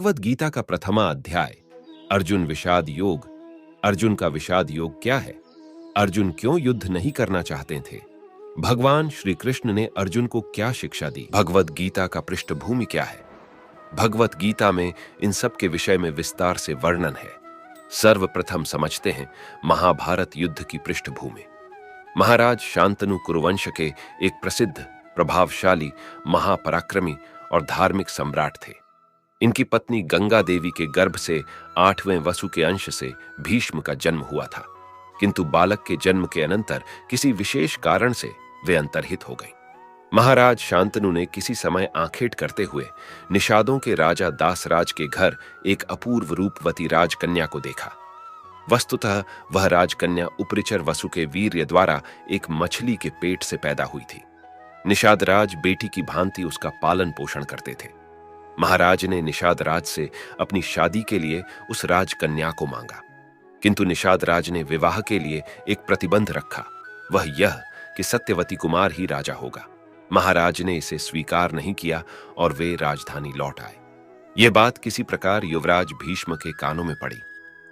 भगवत गीता का प्रथमा अध्याय अर्जुन विषाद योग। अर्जुन का विषाद योग क्या है? अर्जुन क्यों युद्ध नहीं करना चाहते थे? भगवान श्री कृष्ण ने अर्जुन को क्या शिक्षा दी? भगवत गीता का पृष्ठभूमि क्या है? भगवत गीता में इन सब के विषय में विस्तार से वर्णन है। सर्वप्रथम समझते हैं महाभारत युद्ध की पृष्ठभूमि। महाराज शांतनु कुरुवंश के एक प्रसिद्ध, प्रभावशाली, महापराक्रमी और धार्मिक सम्राट थे। इनकी पत्नी गंगा देवी के गर्भ से 8वें वसु के अंश से भीष्म का जन्म हुआ था, किंतु बालक के जन्म के अनंतर किसी विशेष कारण से वे अंतर्हित हो गए। महाराज शांतनु ने किसी समय आंखेट करते हुए निषादों के राजा दासराज के घर एक अपूर्व रूपवती राजकन्या को देखा। वस्तुतः वह राजकन्या उपरिचर वसु के वीर्य द्वारा एक मछली के पेट से पैदा हुई थी। निषाद राज बेटी की भांति उसका पालन पोषण करते थे। महाराज ने निषाद राज से अपनी शादी के लिए उस राजकन्या को मांगा, किंतु निषाद राज ने विवाह के लिए एक प्रतिबंध रखा, वह यह कि सत्यवती कुमार ही राजा होगा। महाराज ने इसे स्वीकार नहीं किया और वे राजधानी लौट आए। यह बात किसी प्रकार युवराज भीष्म के कानों में पड़ी।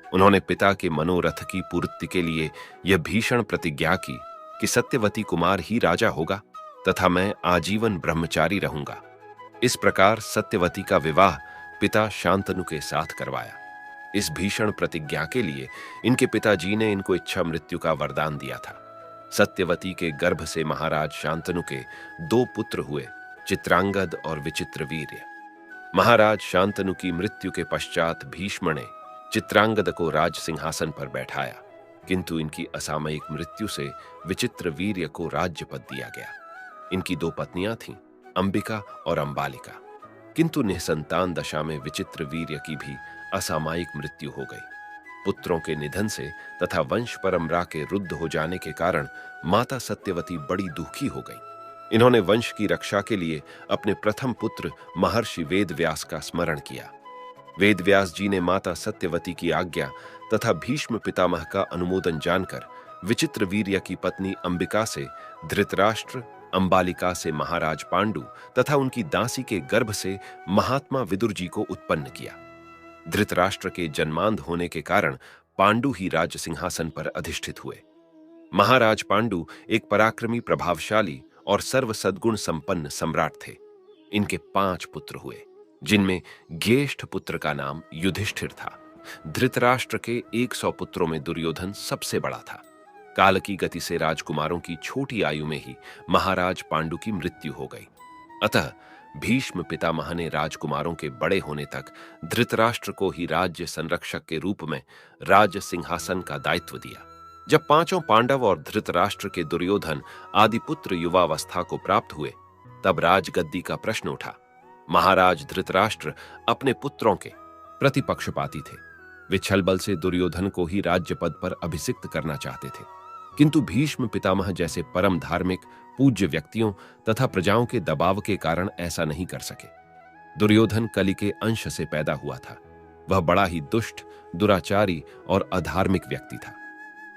उन्होंने पिता के मनोरथ की पूर्ति के लिए यह भीषण प्रतिज्ञा की कि सत्यवती कुमार ही राजा होगा तथा मैं आजीवन ब्रह्मचारी रहूंगा। इस प्रकार सत्यवती का विवाह पिता शांतनु के साथ करवाया। इस भीषण प्रतिज्ञा के लिए इनके पिताजी ने इनको इच्छा मृत्यु का वरदान दिया था। सत्यवती के गर्भ से महाराज शांतनु के 2 पुत्र हुए, चित्रांगद और विचित्रवीर्य। महाराज शांतनु की मृत्यु के पश्चात भीष्म ने चित्रांगद को राज सिंहासन पर बैठाया, किंतु इनकी असामयिक मृत्यु से विचित्रवीर्य को राज्य पद दिया गया। इनकी 2 पत्नियां थीं, अंबिका और अंबालिका, किंतु निःसंतान दशा में विचित्रवीर्य की भी असामयिक मृत्यु हो गई। पुत्रों के निधन से तथा वंश परंपरा के रुद्ध हो जाने के कारण माता सत्यवती बड़ी दुखी हो गई। इन्होंने वंश की रक्षा के लिए अपने प्रथम पुत्र महर्षि वेदव्यास का स्मरण किया। वेदव्यास जी ने माता सत्यवती की आज्ञा तथा भीष्म पितामह का अनुमोदन जानकर विचित्रवीर्य की पत्नी अंबिका से धृतराष्ट्र, अंबालिका से महाराज पांडु तथा उनकी दासी के गर्भ से महात्मा विदुर जी को उत्पन्न किया। धृतराष्ट्र के जन्मांध होने के कारण पांडु ही राज सिंहासन पर अधिष्ठित हुए। महाराज पांडु एक पराक्रमी, प्रभावशाली और सर्व सद्गुण संपन्न सम्राट थे। इनके 5 पुत्र हुए, जिनमें ज्येष्ठ पुत्र का नाम युधिष्ठिर था। धृतराष्ट्र के 100 पुत्रों में दुर्योधन सबसे बड़ा था। काल की गति से राजकुमारों की छोटी आयु में ही महाराज पांडु की मृत्यु हो गई। अतः भीष्म पितामह ने राजकुमारों के बड़े होने तक धृतराष्ट्र को ही राज्य संरक्षक के रूप में राज सिंहासन का दायित्व दिया। जब 5 पांडव और धृतराष्ट्र के दुर्योधन आदि पुत्र युवावस्था को प्राप्त हुए, तब राजगद्दी का प्रश्न उठा। महाराज धृतराष्ट्र अपने पुत्रों के प्रतिपक्षपाती थे। वे छलबल से दुर्योधन को ही राज्य पद पर अभिषिक्त करना चाहते थे, किंतु भीष्म पितामह जैसे परम धार्मिक, पूज्य व्यक्तियों तथा प्रजाओं के दबाव के कारण ऐसा नहीं कर सके। दुर्योधन कलि के अंश से पैदा हुआ था। वह बड़ा ही दुष्ट, दुराचारी और अधार्मिक व्यक्ति था।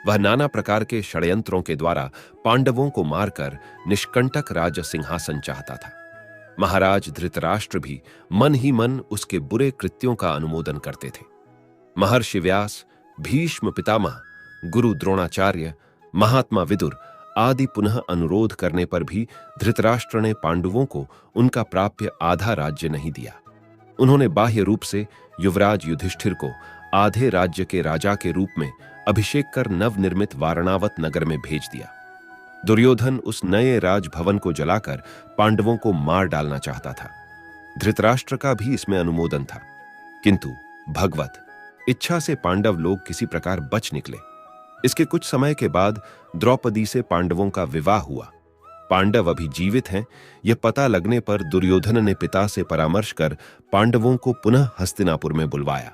वह नाना प्रकार के षड्यंत्रों के द्वारा पांडवों को मारकर निष्कंटक राज सिंहासन चाहता था। महाराज धृतराष्ट्र भी मन ही मन उसके बुरे कृत्यों का अनुमोदन करते थे। महर्षि व्यास, भीष्म पितामह, गुरु द्रोणाचार्य, महात्मा विदुर आदि पुनः अनुरोध करने पर भी धृतराष्ट्र ने पांडवों को उनका प्राप्य आधा राज्य नहीं दिया। उन्होंने बाह्य रूप से युवराज युधिष्ठिर को आधे राज्य के राजा के रूप में अभिषेक कर नवनिर्मित वारणावत नगर में भेज दिया। दुर्योधन उस नए राजभवन को जलाकर पांडवों को मार डालना चाहता था। धृतराष्ट्र का भी इसमें अनुमोदन था, किंतु भगवत इच्छा से पांडव लोग किसी प्रकार बच निकले। इसके कुछ समय के बाद द्रौपदी से पांडवों का विवाह हुआ। पांडव अभी जीवित हैं, यह पता लगने पर दुर्योधन ने पिता से परामर्श कर पांडवों को पुनः हस्तिनापुर में बुलवाया।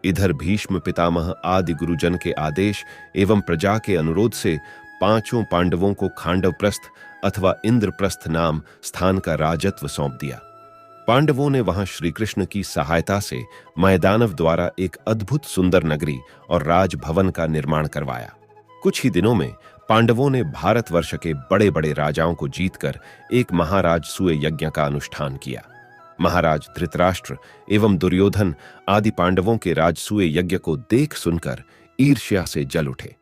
इधर भीष्म पितामह आदि गुरुजन के आदेश एवं प्रजा के अनुरोध से 5 पांडवों को खांडवप्रस्थ अथवा इंद्रप्रस्थ नाम स्थान का राजत्व सौंप दिया। पांडवों ने वहां श्री कृष्ण की सहायता से मैदानव द्वारा एक अद्भुत सुंदर नगरी और राजभवन का निर्माण करवाया। कुछ ही दिनों में पांडवों ने भारतवर्ष के बड़े बड़े राजाओं को जीतकर एक महाराजसूय यज्ञ का अनुष्ठान किया। महाराज धृतराष्ट्र एवं दुर्योधन आदि पांडवों के राजसूय यज्ञ को देख सुनकर ईर्ष्या से जल उठे।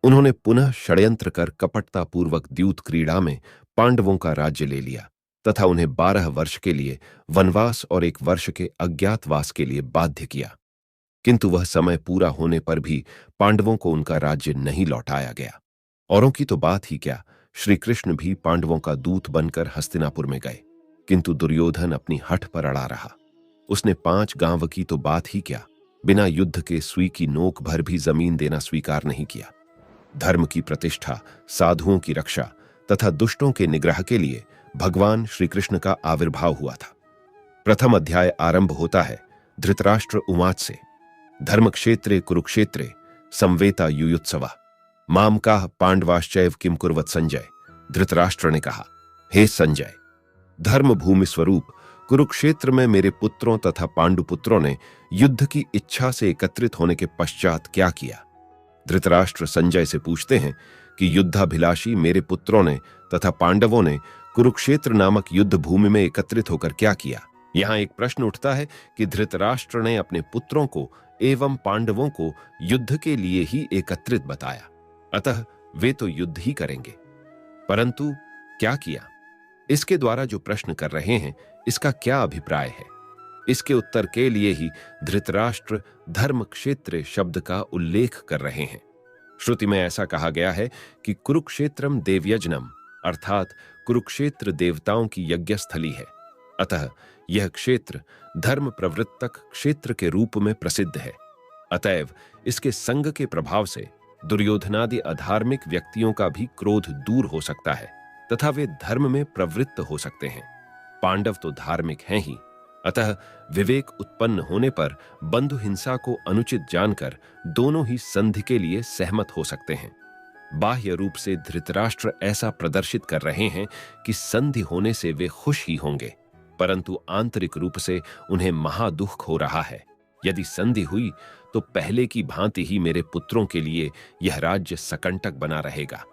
उन्होंने पुनः षड्यंत्र कर कपटतापूर्वक द्यूत क्रीड़ा में पांडवों का राज्य ले लिया तथा उन्हें 12 वर्ष के लिए वनवास और 1 वर्ष के अज्ञातवास के लिए बाध्य किया। किंतु वह समय पूरा होने पर भी पांडवों को उनका राज्य नहीं लौटाया गया। औरों की तो बात ही क्या, श्री कृष्ण भी पांडवों का दूत बनकर हस्तिनापुर में गए, किंतु दुर्योधन अपनी हठ पर अड़ा रहा। उसने 5 गांव की तो बात ही क्या, बिना युद्ध के सुई की नोक भर भी जमीन देना स्वीकार नहीं किया। धर्म की प्रतिष्ठा, साधुओं की रक्षा तथा दुष्टों के निग्रह के लिए भगवान श्री कृष्ण का आविर्भाव हुआ था। प्रथम अध्याय आरंभ होता है धृतराष्ट्र उवाच से। धर्म क्षेत्रे कुरुक्षेत्रे संवेता युयुत्सवा मामकाः पांडवाश्चैव किम कुर्वत संजय। धृतराष्ट्र ने कहा, हे संजय, धर्म भूमि स्वरूप कुरुक्षेत्र में मेरे पुत्रों तथा पांडुपुत्रों ने युद्ध की इच्छा से एकत्रित होने के पश्चात क्या किया। धृतराष्ट्र संजय से पूछते हैं कि युद्धाभिलाषी मेरे पुत्रों ने तथा पांडवों ने कुरुक्षेत्र नामक युद्ध भूमि में एकत्रित होकर क्या किया। यहां एक प्रश्न उठता है कि धृतराष्ट्र ने अपने पुत्रों को एवं पांडवों को युद्ध के लिए ही एकत्रित बताया, अतः वे तो युद्ध ही करेंगे, परंतु क्या किया, इसके द्वारा जो प्रश्न कर रहे हैं इसका क्या अभिप्राय है। इसके उत्तर के लिए ही धृतराष्ट्र धर्म क्षेत्र शब्द का उल्लेख कर रहे हैं। श्रुति में ऐसा कहा गया है कि कुरुक्षेत्रम देवयज्ञम, अर्थात कुरुक्षेत्र देवताओं की यज्ञस्थली है, अतः यह क्षेत्र धर्म प्रवृत्तक क्षेत्र के रूप में प्रसिद्ध है। अतएव इसके संग के प्रभाव से दुर्योधनादि अधार्मिक व्यक्तियों का भी क्रोध दूर हो सकता है तथा वे धर्म में प्रवृत्त हो सकते हैं। पांडव तो धार्मिक हैं ही, अतः विवेक उत्पन्न होने पर बंधु हिंसा को अनुचित जानकर दोनों ही संधि के लिए सहमत हो सकते हैं। बाह्य रूप से धृतराष्ट्र ऐसा प्रदर्शित कर रहे हैं कि संधि होने से वे खुश ही होंगे, परंतु आंतरिक रूप से उन्हें महादुख हो रहा है। यदि संधि हुई तो पहले की भांति ही मेरे पुत्रों के लिए यह राज्य सकंटक बना रहेगा।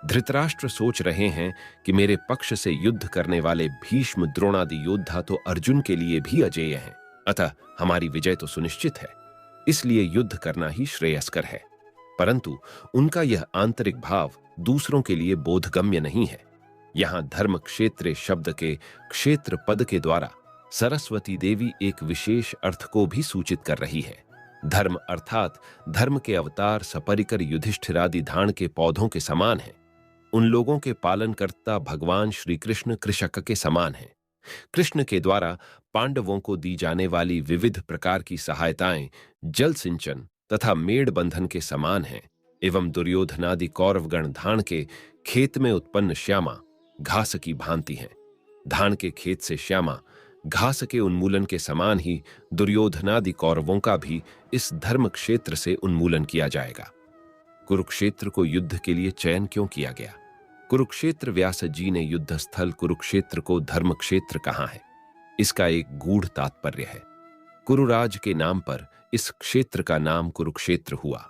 धृतराष्ट्र सोच रहे हैं कि मेरे पक्ष से युद्ध करने वाले भीष्म द्रोणादि योद्धा तो अर्जुन के लिए भी अजेय हैं, अतः हमारी विजय तो सुनिश्चित है, इसलिए युद्ध करना ही श्रेयस्कर है। परंतु उनका यह आंतरिक भाव दूसरों के लिए बोधगम्य नहीं है। यहां धर्म क्षेत्र शब्द के क्षेत्र पद के द्वारा सरस्वती देवी एक विशेष अर्थ को भी सूचित कर रही है। धर्म अर्थात धर्म के अवतार सपरिकर युधिष्ठिरादि धान के पौधों के समान है। उन लोगों के पालनकर्ता भगवान श्री कृष्ण कृषक के समान हैं। कृष्ण के द्वारा पांडवों को दी जाने वाली विविध प्रकार की सहायताएं जल सिंचन तथा मेड़ बंधन के समान हैं, एवं दुर्योधनादि कौरवगण धान के खेत में उत्पन्न श्यामा घास की भांति हैं। धान के खेत से श्यामा घास के उन्मूलन के समान ही दुर्योधनादि कौरवों का भी इस धर्म क्षेत्र से उन्मूलन किया जाएगा। कुरुक्षेत्र को युद्ध के लिए चयन क्यों किया गया? कुरुक्षेत्र व्यास जी ने युद्ध स्थल कुरुक्षेत्र को धर्म क्षेत्र कहा है, इसका एक गूढ़ तात्पर्य है। कुरुराज के नाम पर इस क्षेत्र का नाम कुरुक्षेत्र हुआ।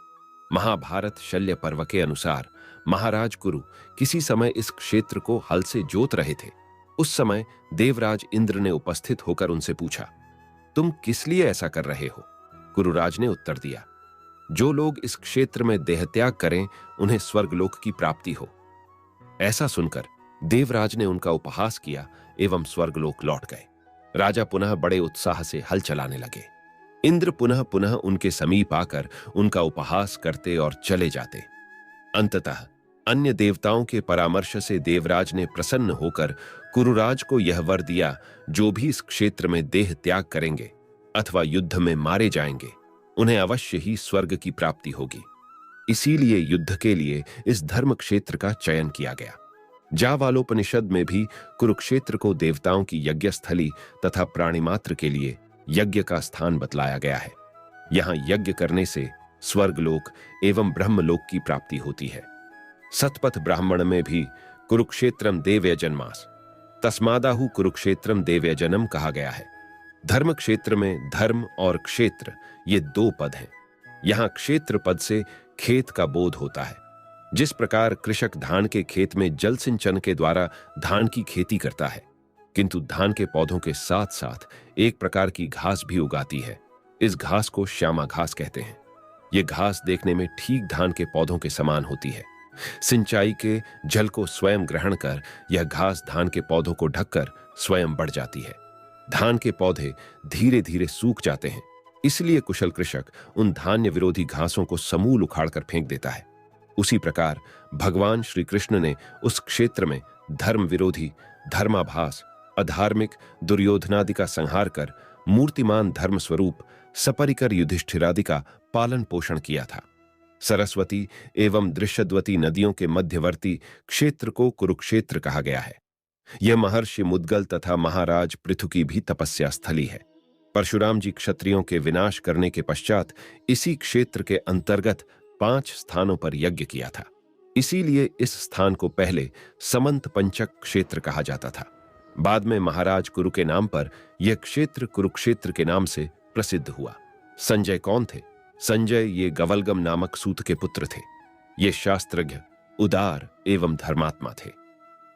महाभारत शल्य पर्व के अनुसार महाराज कुरु किसी समय इस क्षेत्र को हल से जोत रहे थे। उस समय देवराज इंद्र ने उपस्थित होकर उनसे पूछा, तुम किस लिए ऐसा कर रहे हो? कुरुराज ने उत्तर दिया, जो लोग इस क्षेत्र में देहत्याग करें उन्हें स्वर्गलोक की प्राप्ति हो। ऐसा सुनकर देवराज ने उनका उपहास किया एवं स्वर्गलोक लौट गए। राजा पुनः बड़े उत्साह से हल चलाने लगे। इंद्र पुनः पुनः उनके समीप आकर उनका उपहास करते और चले जाते। अंततः अन्य देवताओं के परामर्श से देवराज ने प्रसन्न होकर कुरुराज को यह वर दिया, जो भी इस क्षेत्र में देह त्याग करेंगे अथवा युद्ध में मारे जाएंगे उन्हें अवश्य ही स्वर्ग की प्राप्ति होगी। इसीलिए युद्ध के लिए इस धर्म क्षेत्र का चयन किया गया। जावालोपनिषद में भी कुरुक्षेत्र को देवताओं की यज्ञस्थली तथा प्राणिमात्र के लिए यज्ञ का स्थान बतलाया गया है। यहां यज्ञ करने से स्वर्गलोक एवं ब्रह्मलोक की प्राप्ति होती है। सतपथ ब्राह्मण में भी कुरुक्षेत्रम देवयजन्मास तस्मादाहु कुरुक्षेत्रम देवयजनम कहा गया है। धर्म क्षेत्र में धर्म और क्षेत्र ये 2 पद हैं। यहां क्षेत्र पद से खेत का बोध होता है। जिस प्रकार कृषक धान के खेत में जल सिंचन के द्वारा धान की खेती करता है, किंतु धान के पौधों के साथ साथ एक प्रकार की घास भी उगाती है। इस घास को श्यामा घास कहते हैं। ये घास देखने में ठीक धान के पौधों के समान होती है। सिंचाई के जल को स्वयं ग्रहण कर यह घास धान के पौधों को ढककर स्वयं बढ़ जाती है। धान के पौधे धीरे धीरे सूख जाते हैं, इसलिए कुशल कृषक उन धान्य विरोधी घासों को समूल उखाड़कर फेंक देता है। उसी प्रकार भगवान श्री कृष्ण ने उस क्षेत्र में धर्म विरोधी, धर्माभास, अधार्मिक दुर्योधनादि का संहार कर मूर्तिमान धर्म स्वरूप सपरिकर युधिष्ठिरादि का पालन पोषण किया था। सरस्वती एवं दृश्यद्वती नदियों के मध्यवर्ती क्षेत्र को कुरुक्षेत्र कहा गया है। यह महर्षि मुद्गल तथा महाराज पृथु की भी तपस्या स्थली है। परशुराम जी क्षत्रियों के विनाश करने के पश्चात इसी क्षेत्र के अंतर्गत 5 स्थानों पर यज्ञ किया था। इसीलिए इस स्थान को पहले समंत पंचक क्षेत्र कहा जाता था। बाद में महाराज कुरु के नाम पर यह क्षेत्र कुरुक्षेत्र के नाम से प्रसिद्ध हुआ। संजय कौन थे? संजय ये गवलगम नामक सूत के पुत्र थे। ये शास्त्रज्ञ, उदार एवं धर्मात्मा थे।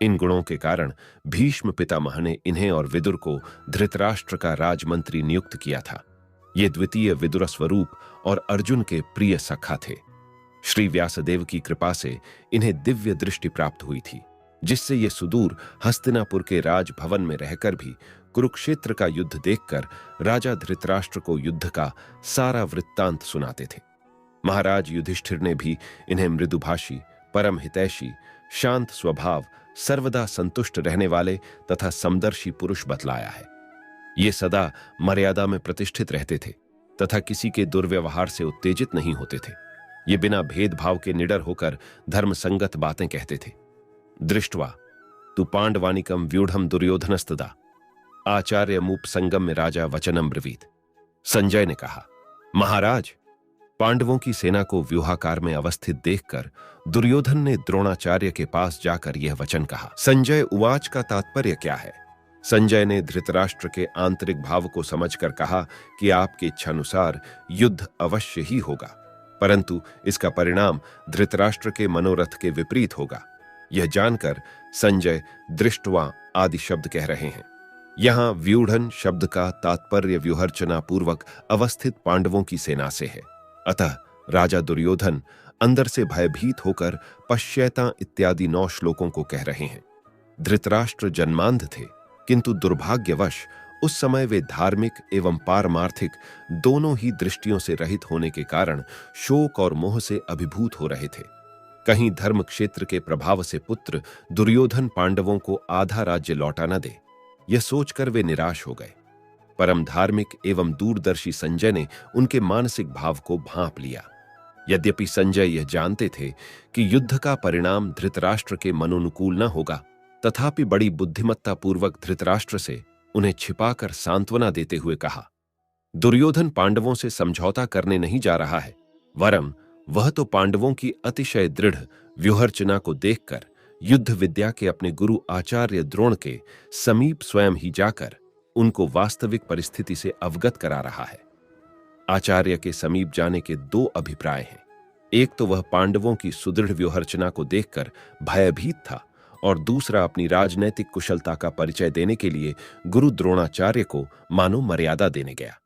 इन गुणों के कारण भीष्म पितामह ने इन्हें और विदुर को धृतराष्ट्र का राजमंत्री नियुक्त किया था। ये द्वितीय विदुर स्वरूप और अर्जुन के प्रिय सखा थे। श्री व्यासदेव की कृपा से इन्हें दिव्य दृष्टि प्राप्त हुई थी, जिससे ये सुदूर हस्तिनापुर के राजभवन में रहकर भी कुरुक्षेत्र का युद्ध देखकर राजा धृतराष्ट्र को युद्ध का सारा वृत्तांत सुनाते थे। महाराज युधिष्ठिर ने भी इन्हें मृदुभाषी, परम हितैषी, शांत स्वभाव, सर्वदा संतुष्ट रहने वाले तथा समदर्शी पुरुष बतलाया है। ये सदा मर्यादा में प्रतिष्ठित रहते थे तथा किसी के दुर्व्यवहार से उत्तेजित नहीं होते थे। ये बिना भेदभाव के निडर होकर धर्म संगत बातें कहते थे। दृष्टवा तु पांडवानिकम व्यूढ़म दुर्योधनस्तदा आचार्य मूप संगम में राजा वचनम ब्रवीत। संजय ने कहा, महाराज, पांडवों की सेना को व्यूहाकार में अवस्थित देखकर दुर्योधन ने द्रोणाचार्य के पास जाकर यह वचन कहा। संजय उवाच का तात्पर्य क्या है? संजय ने धृतराष्ट्र के आंतरिक भाव को समझकर कहा कि आपकी इच्छानुसार युद्ध अवश्य ही होगा, परंतु इसका परिणाम धृतराष्ट्र के मनोरथ के विपरीत होगा। यह जानकर संजय दृष्टवा आदि शब्द कह रहे हैं। यहां व्यूढ़न शब्द का तात्पर्य व्यूहर्चना पूर्वक अवस्थित पांडवों की सेना से है। अतः राजा दुर्योधन अंदर से भयभीत होकर पश्यैता इत्यादि 9 श्लोकों को कह रहे हैं। धृतराष्ट्र जन्मांध थे, किंतु दुर्भाग्यवश उस समय वे धार्मिक एवं पारमार्थिक दोनों ही दृष्टियों से रहित होने के कारण शोक और मोह से अभिभूत हो रहे थे। कहीं धर्म क्षेत्र के प्रभाव से पुत्र दुर्योधन पांडवों को आधा राज्य लौटा न दे, यह सोचकर वे निराश हो गए। परम धार्मिक एवं दूरदर्शी संजय ने उनके मानसिक भाव को भांप लिया। यद्यपि संजय यह जानते थे कि युद्ध का परिणाम धृतराष्ट्र के मनोनुकूल न होगा, तथापि बड़ी बुद्धिमत्ता पूर्वक धृतराष्ट्र से उन्हें छिपाकर सांत्वना देते हुए कहा, दुर्योधन पांडवों से समझौता करने नहीं जा रहा है, वरम वह तो पांडवों की अतिशय दृढ़ व्यूहर्चना को देखकर युद्ध विद्या के अपने गुरु आचार्य द्रोण के समीप स्वयं ही जाकर उनको वास्तविक परिस्थिति से अवगत करा रहा है। आचार्य के समीप जाने के 2 अभिप्राय हैं। एक तो वह पांडवों की सुदृढ़ व्यूहर्चना को देखकर भयभीत था, और दूसरा अपनी राजनैतिक कुशलता का परिचय देने के लिए गुरु द्रोणाचार्य को मानो मर्यादा देने गया।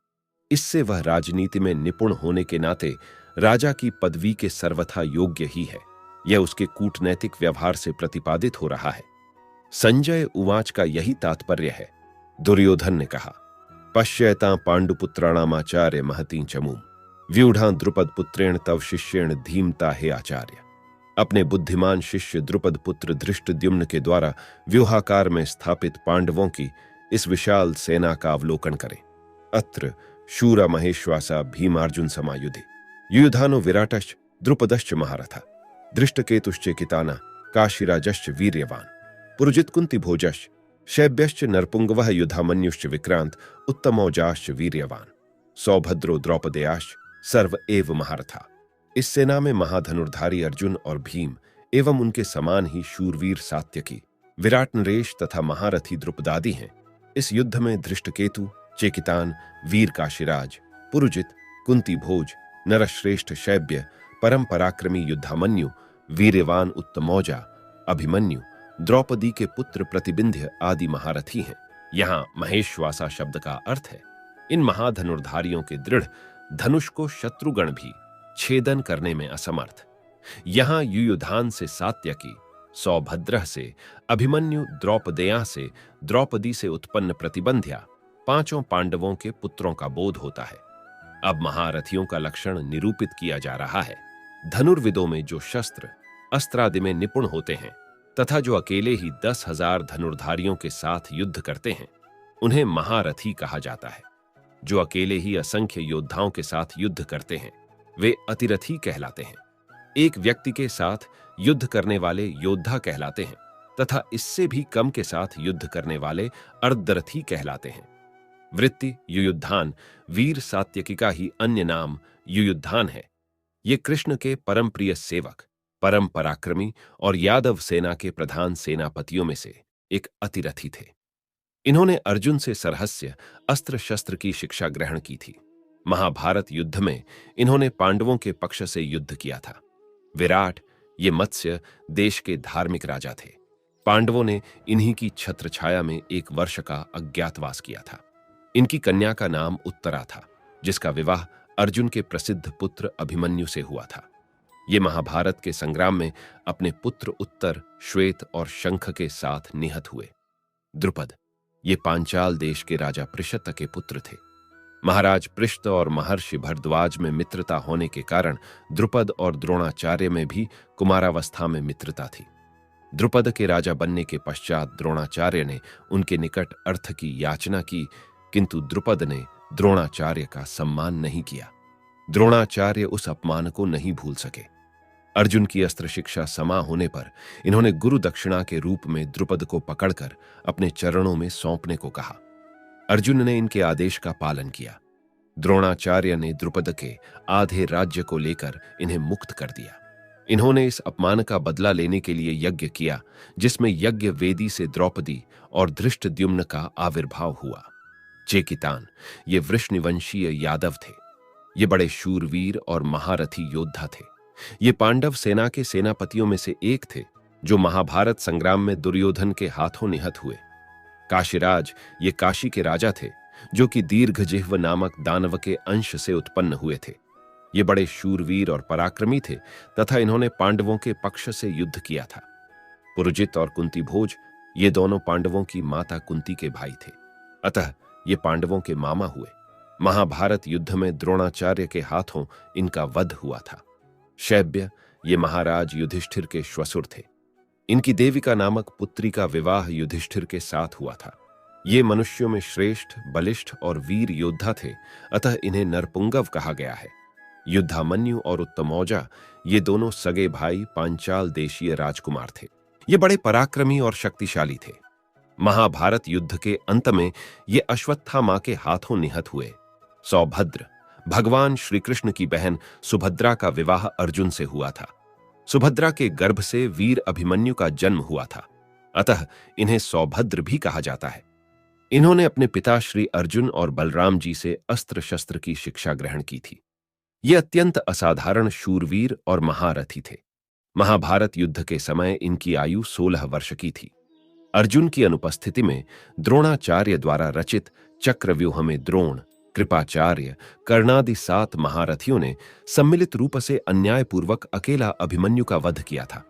इससे वह राजनीति में निपुण होने के नाते राजा की पदवी के सर्वथा योग्य ही है। यह उसके कूटनैतिक व्यवहार से प्रतिपादित हो रहा है। संजय उवाच का यही तात्पर्य है। दुर्योधन ने कहा, पश्यैता पांडुपुत्राणामाचार्य महती चमूम व्यूढ़ा द्रुपद पुत्रेण तव शिष्येण धीमता हे आचार्य। अपने बुद्धिमान शिष्य द्रुपद पुत्र धृष्टद्युम्न के द्वारा व्यूहाकार में स्थापित पांडवों की इस विशाल सेना का अवलोकन करें। अत्र शूरा महेश्वासा भीमार्जुन समायुधि युधानो विराटश्च द्रुपदश्च महारथा दृष्टकेतुश्चेकिताना काशीराजश्च वीर्यवान पुरुजित कुंती भोजश्च शैब्यश्च नरपुंगवः युधामन्युश्च विक्रांत उत्तमौजाश्च वीर्यवान सौभद्रो द्रौपदेयाश्च सर्व एव महारथा। इस सेना में महाधनुर्धारी अर्जुन और भीम एवं उनके समान ही शूरवीर सात्यकी, विराट नरेश तथा महारथी द्रुपदादि हैं। इस युद्ध में धृष्टकेतु, चेकितान, वीर काशीराज, पुरुजित, कुंती भोज, नरश्रेष्ठ शैब्य, परम पराक्रमी युद्धामन्यु, वीर्यवान उत्तमौजा, अभिमन्यु, द्रौपदी के पुत्र प्रतिबिंध्य आदि महारथी हैं। यहाँ महेश्वासा शब्द का अर्थ है इन महाधनुर्धारियों के दृढ़ धनुष को शत्रुगण भी छेदन करने में असमर्थ। यहाँ युयुधान से सात्यकी, सौभद्र से अभिमन्यु, द्रौपदेया से द्रौपदी से उत्पन्न प्रतिबंध्या पांचों पांडवों के पुत्रों का बोध होता है। अब महारथियों का लक्षण निरूपित किया जा रहा है। धनुर्विदों में जो शस्त्र अस्त्रादि में निपुण होते हैं तथा जो अकेले ही 10,000 धनुर्धारियों के साथ युद्ध करते हैं, उन्हें महारथी कहा जाता है। जो अकेले ही असंख्य योद्धाओं के साथ युद्ध करते हैं, वे अतिरथी कहलाते हैं। एक व्यक्ति के साथ युद्ध करने वाले योद्धा कहलाते हैं तथा इससे भी कम के साथ युद्ध करने वाले अर्धरथी कहलाते हैं। वृत्ति युयुद्धान वीर सात्यकी का ही अन्य नाम युयुद्धान है। ये कृष्ण के परम प्रिय सेवक, परम पराक्रमी और यादव सेना के प्रधान सेनापतियों में से एक अतिरथी थे। इन्होंने अर्जुन से सरहस्य अस्त्र शस्त्र की शिक्षा ग्रहण की थी। महाभारत युद्ध में इन्होंने पांडवों के पक्ष से युद्ध किया था। विराट ये मत्स्य देश के धार्मिक राजा थे। पांडवों ने इन्हीं की छत्रछाया में 1 वर्ष का अज्ञातवास किया था। इनकी कन्या का नाम उत्तरा था, जिसका विवाह अर्जुन के प्रसिद्ध पुत्र अभिमन्यु से हुआ था। ये महाभारत के संग्राम में अपने पुत्र उत्तर, श्वेत और शंख के साथ निहत हुए। द्रुपद ये पांचाल देश के राजा पृषत के पुत्र थे। महाराज पृष्ठ और महर्षि भरद्वाज में मित्रता होने के कारण द्रुपद और द्रोणाचार्य में भी कुमारावस्था में मित्रता थी। द्रुपद के राजा बनने के पश्चात द्रोणाचार्य ने उनके निकट अर्थ की याचना की, किंतु द्रुपद ने द्रोणाचार्य का सम्मान नहीं किया। द्रोणाचार्य उस अपमान को नहीं भूल सके। अर्जुन की अस्त्र शिक्षा समा होने पर इन्होंने गुरु दक्षिणा के रूप में द्रुपद को पकड़कर अपने चरणों में सौंपने को कहा। अर्जुन ने इनके आदेश का पालन किया। द्रोणाचार्य ने द्रुपद के आधे राज्य को लेकर इन्हें मुक्त कर दिया। इन्होंने इस अपमान का बदला लेने के लिए यज्ञ किया, जिसमें यज्ञ वेदी से द्रौपदी और धृष्टद्युम्न का आविर्भाव हुआ। चेकितान ये वृष्णिवंशीय यादव थे। ये बड़े शूरवीर और महारथी योद्धा थे। ये पांडव सेना के सेनापतियों में से एक थे, जो महाभारत संग्राम में दुर्योधन के हाथों निहत हुए। काशीराज ये काशी के राजा थे, जो कि दीर्घजिह्व नामक दानव के अंश से उत्पन्न हुए थे। ये बड़े शूरवीर और पराक्रमी थे तथा इन्होंने पांडवों के पक्ष से युद्ध किया था। पुरुजित और कुंती भोज ये दोनों पांडवों की माता कुंती के भाई थे, अतः ये पांडवों के मामा हुए। महाभारत युद्ध में द्रोणाचार्य के हाथों इनका वध हुआ था। शैब्य ये महाराज युधिष्ठिर के श्वशुर थे। इनकी देविका नामक पुत्री का विवाह युधिष्ठिर के साथ हुआ था। ये मनुष्यों में श्रेष्ठ, बलिष्ठ और वीर योद्धा थे, अतः इन्हें नरपुंगव कहा गया है। युद्धामन्यु और उत्तमौजा ये दोनों सगे भाई पांचाल देशीय राजकुमार थे। ये बड़े पराक्रमी और शक्तिशाली थे। महाभारत युद्ध के अंत में ये अश्वत्थामा के हाथों निहत हुए। सौभद्र भगवान श्री कृष्ण की बहन सुभद्रा का विवाह अर्जुन से हुआ था। सुभद्रा के गर्भ से वीर अभिमन्यु का जन्म हुआ था, अतः इन्हें सौभद्र भी कहा जाता है। इन्होंने अपने पिता श्री अर्जुन और बलराम जी से अस्त्र शस्त्र की शिक्षा ग्रहण की थी। ये अत्यंत असाधारण शूरवीर और महारथी थे। महाभारत युद्ध के समय इनकी आयु 16 वर्ष की थी। अर्जुन की अनुपस्थिति में द्रोणाचार्य द्वारा रचित चक्रव्यूह में द्रोण, कृपाचार्य, कर्णादि 7 महारथियों ने सम्मिलित रूप से अन्यायपूर्वक अकेला अभिमन्यु का वध किया था।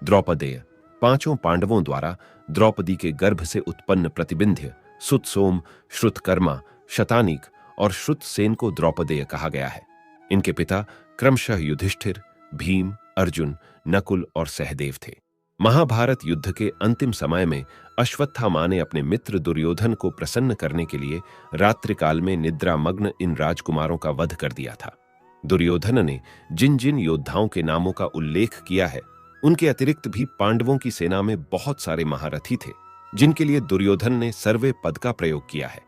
द्रौपदेय 5 पांडवों द्वारा द्रौपदी के गर्भ से उत्पन्न प्रतिबिंध्य, सुतसोम, श्रुतकर्मा, शतानीक और श्रुतसेन को द्रौपदेय कहा गया है। इनके पिता क्रमशः युधिष्ठिर, भीम, अर्जुन, नकुल और सहदेव थे। महाभारत युद्ध के अंतिम समय में अश्वत्थामा ने अपने मित्र दुर्योधन को प्रसन्न करने के लिए रात्रिकाल में निद्रामग्न इन राजकुमारों का वध कर दिया था। दुर्योधन ने जिन जिन योद्धाओं के नामों का उल्लेख किया है, उनके अतिरिक्त भी पांडवों की सेना में बहुत सारे महारथी थे, जिनके लिए दुर्योधन ने सर्वे पद का प्रयोग किया है।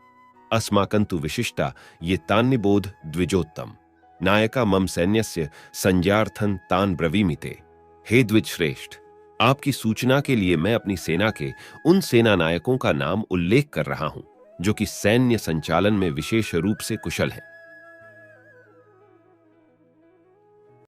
अस्माकंतु विशिष्टा ये तान्निबोध द्विजोत्तम नायका मम सैन्यस्य संज्ञार्थन तान ब्रवीमिते। हे द्विज श्रेष्ठ, आपकी सूचना के लिए मैं अपनी सेना के उन सेना नायकों का नाम उल्लेख कर रहा हूं, जो कि सैन्य संचालन में विशेष रूप से कुशल हैं।